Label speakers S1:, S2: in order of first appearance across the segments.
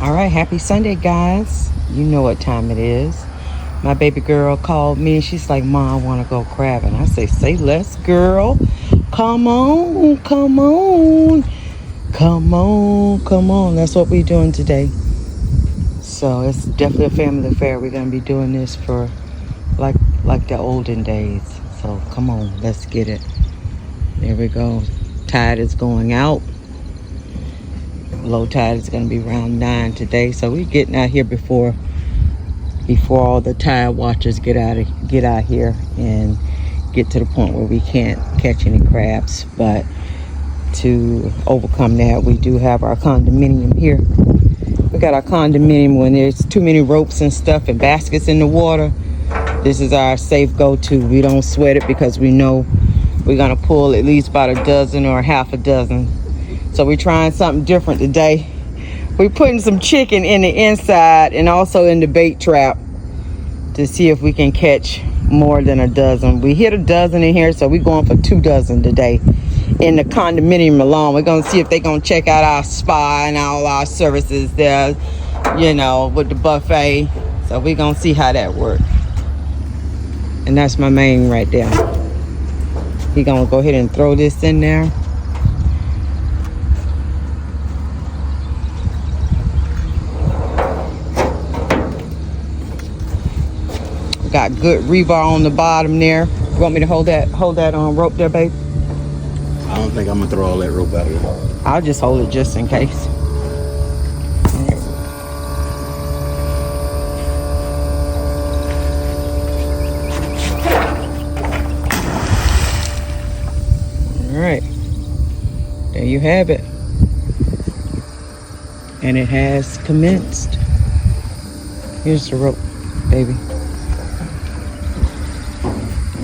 S1: All right, happy Sunday, guys. You know what time it is. My baby girl called me and she's like, Mom, I want to go crabbing. I say less, girl. Come on, come on. Come on, come on. That's what we're doing today. So it's definitely a family affair. We're going to be doing this for like the olden days. So come on, let's get it. There we go. Tide is going out. Low tide is going to be around 9 today. So we're getting out here before all the tide watchers get out here and get to the point where we can't catch any crabs. But to overcome that, we do have our condominium here. We got our condominium when there's too many ropes and stuff and baskets in the water. This is our safe go-to. We don't sweat it because we know we're gonna pull at least about a dozen or half a dozen. So we're trying something different today. We're putting some chicken in the inside and also in the bait trap to see if we can catch more than a dozen. We hit a dozen in here, so we're going for 2 dozen today in the condominium alone. We're gonna see if they're gonna check out our spa and all our services there, you know, with the buffet. So we're gonna see how that works. And that's my main right there. He's gonna go ahead and throw this in there. Got good rebar on the bottom there. You want me to hold that rope there, babe?
S2: I don't think I'm gonna throw all that rope out here.
S1: I'll just hold it just in case. All right, there you have it. And it has commenced. Here's the rope, baby.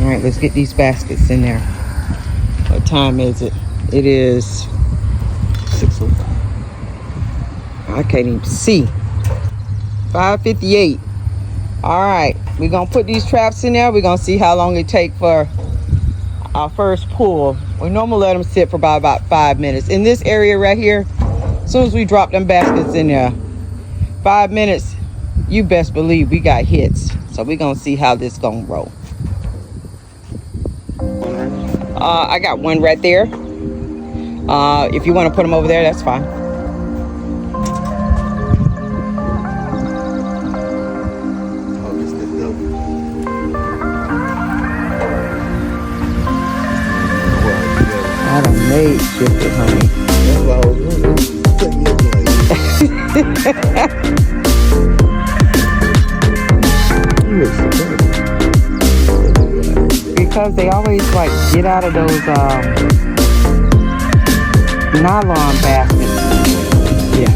S1: All right, let's get these baskets in there. What time is it? It is 6:05. I can't even see. 5:58. All right, we're gonna put these traps in there. We're gonna see how long it takes for our first pull. We normally let them sit for about 5 minutes. In this area right here, as soon as we drop them baskets in there, 5 minutes, you best believe we got hits. So we're gonna see how this gonna roll. I got one right there. If you want to put them over there, that's fine. I done made shit, honey.
S2: That's why I was wondering.
S1: Because they always like get out of those nylon baskets. Yeah.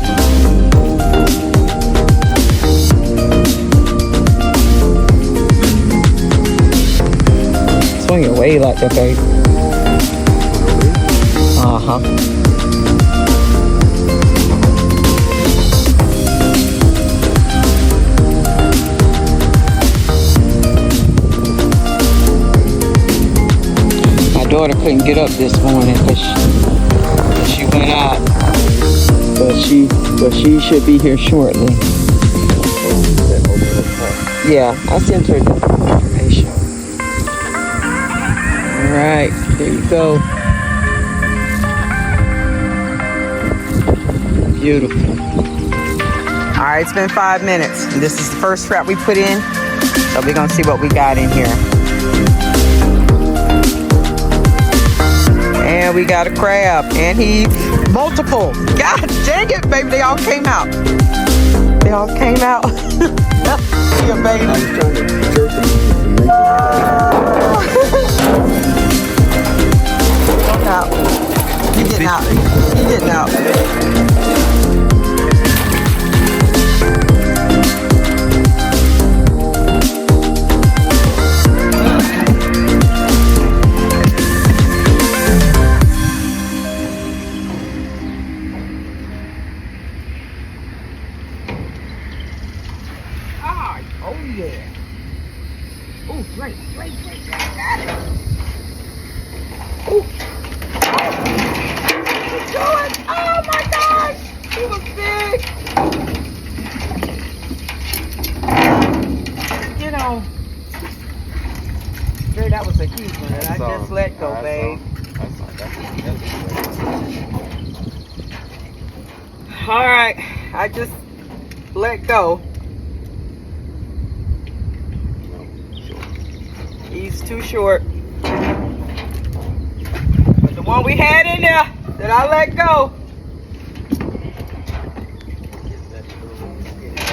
S1: Swing it away like that, babe. Uh-huh. Daughter couldn't get up this morning because she went out, but she should be here shortly. Yeah, I sent her the information. All right, there you go. Beautiful. All right, it's been 5 minutes. And this is the first trap we put in, so we're gonna see what we got in here. And we got a crab, and he's multiple. God dang it, baby, they all came out. They all came out. Yeah, baby. Come out. You getting out. You getting out. Oh yeah. Oh, great. Got it. Oh. What are you doing? Oh my gosh. He was big. All right, I just let go. He's too short. But the one we had in there that I let go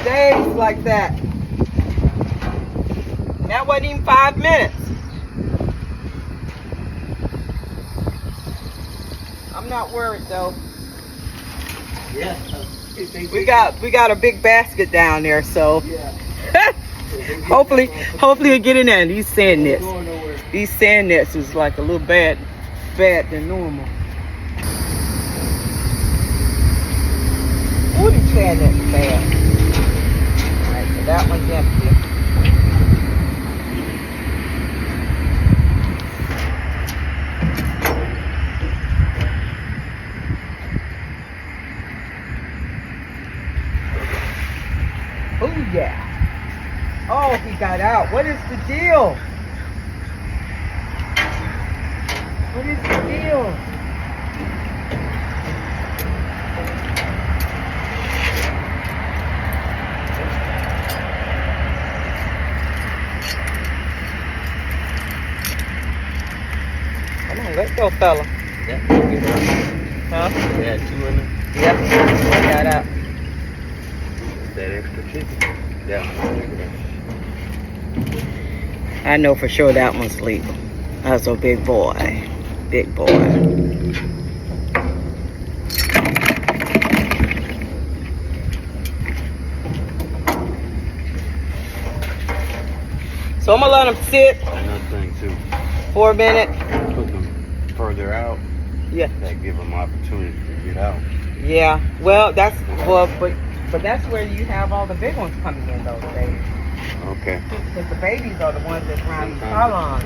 S1: stays like that. And that wasn't even 5 minutes. I'm not worried though.
S2: Yeah.
S1: We got a big basket down there, so
S2: Yeah.
S1: hopefully it'll get in there. These sand nets is like a little bad than normal. Ooh, these sand nets are bad. Alright, so that one's empty. Oh yeah. Oh, he got out. What is the deal? What is the deal? Come on, let's go, fella.
S2: Yeah.
S1: Huh?
S2: Yeah, 2 in there.
S1: Yep. Got out.
S2: That extra chicken. Yeah.
S1: I know for sure that one's legal. That's a big boy. Big boy. So I'm gonna let them sit
S2: Another thing too.
S1: for a minute.
S2: Put them further out.
S1: Yeah.
S2: That give them opportunity to get out.
S1: Yeah. Well, but that's where you have all the big ones coming in those days.
S2: Okay.
S1: Because the babies are the ones that's around these pylons.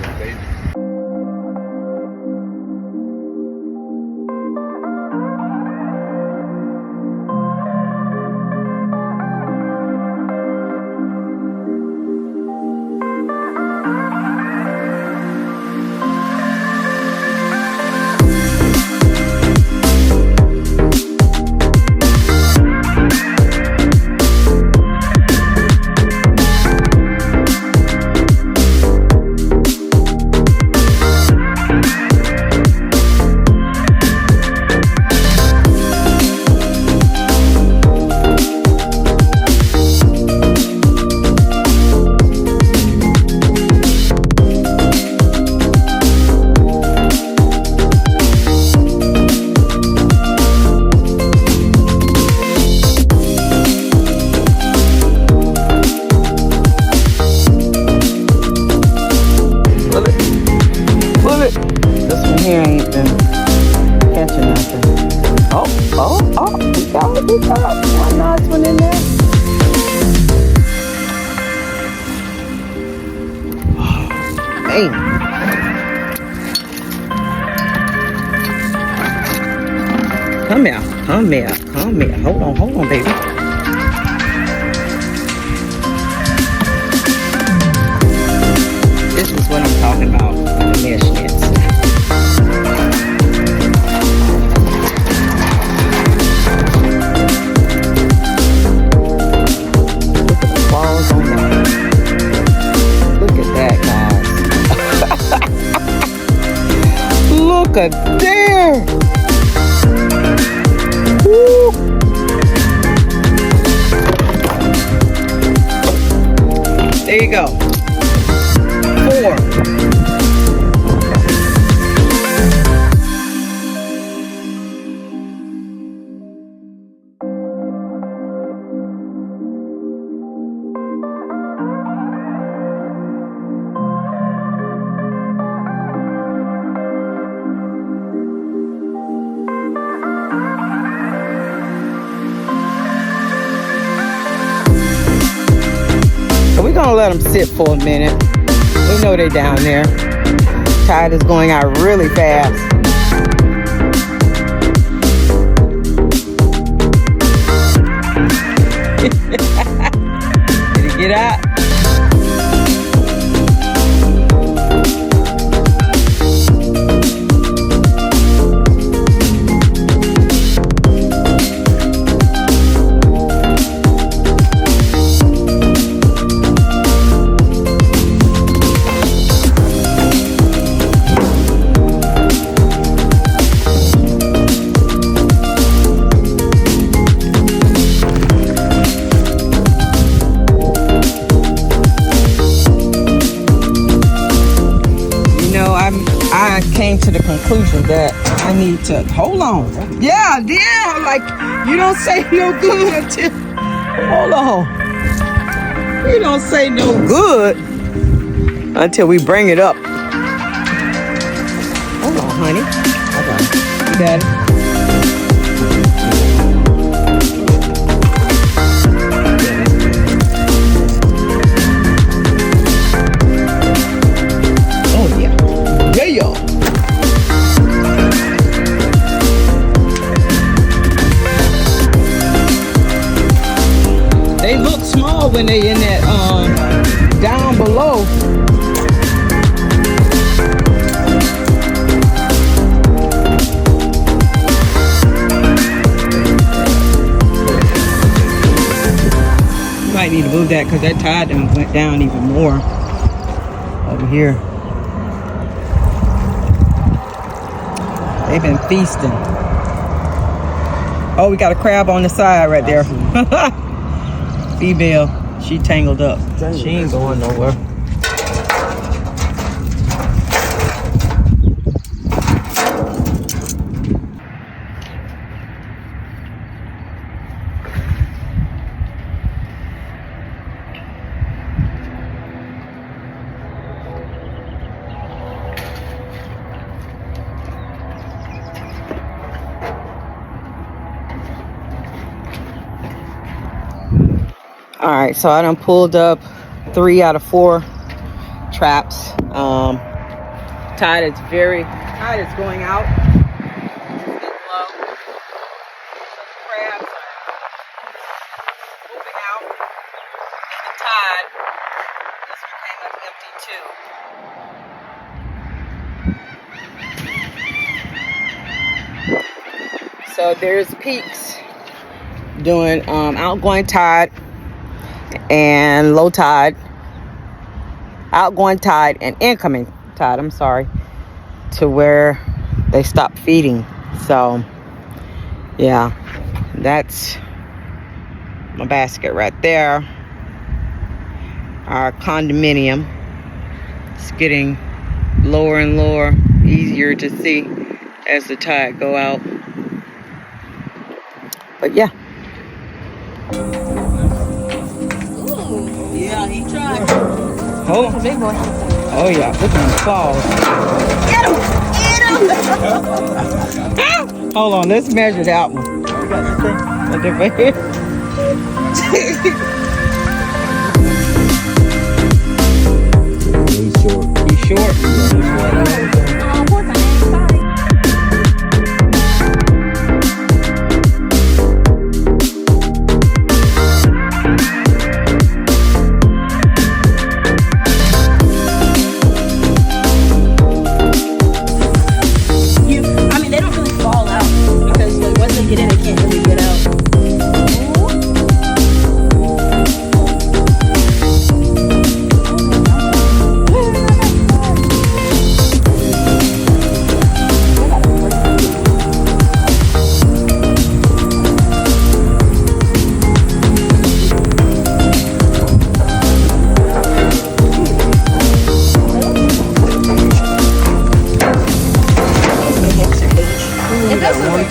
S1: We got one nice one in there. Man. Come here, come here, come here. Hold on, baby. This is what I'm talking about, the mesh nets. Look at there! Woo. There you go. 4. We're gonna let them sit for a minute. We know they're down there. Tide is going out really fast. Did he get out? conclusion that I need to hold on. Yeah, like you don't say no good until hold on. You don't say no good until we bring it up. Hold on, honey. Okay. You got it. They look small when they in that down below. You might need to move that because that tide done went down even more over here. They've been feasting. Oh, we got a crab on the side right there. Female, she tangled up. She ain't going nowhere. All right, so I done pulled up 3 out of 4 traps. Tide is going out. It's getting low. So the crabs are moving out. The tide. This one came up empty too. So there's peaks doing outgoing tide and low tide, outgoing tide and incoming tide, I'm sorry, to where they stop feeding. So yeah, that's my basket right there. Our condominium. It's getting lower and lower, easier to see as the tide go out. But yeah. Yeah, he tried. Oh, that's a big boy. Oh yeah, look at him fall. Get him! Hold on, let's measure that one. You got the thing right there.
S2: He's short.
S1: He's short.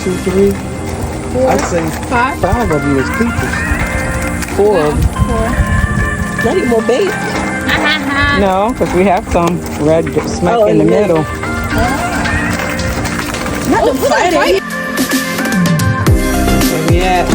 S2: Two, three. I'd say five of them is keepers.
S1: 4 of them.
S3: 4. Not even more bait.
S1: No, because we have some red smack in the middle.
S3: Not the Friday.
S1: Where we at?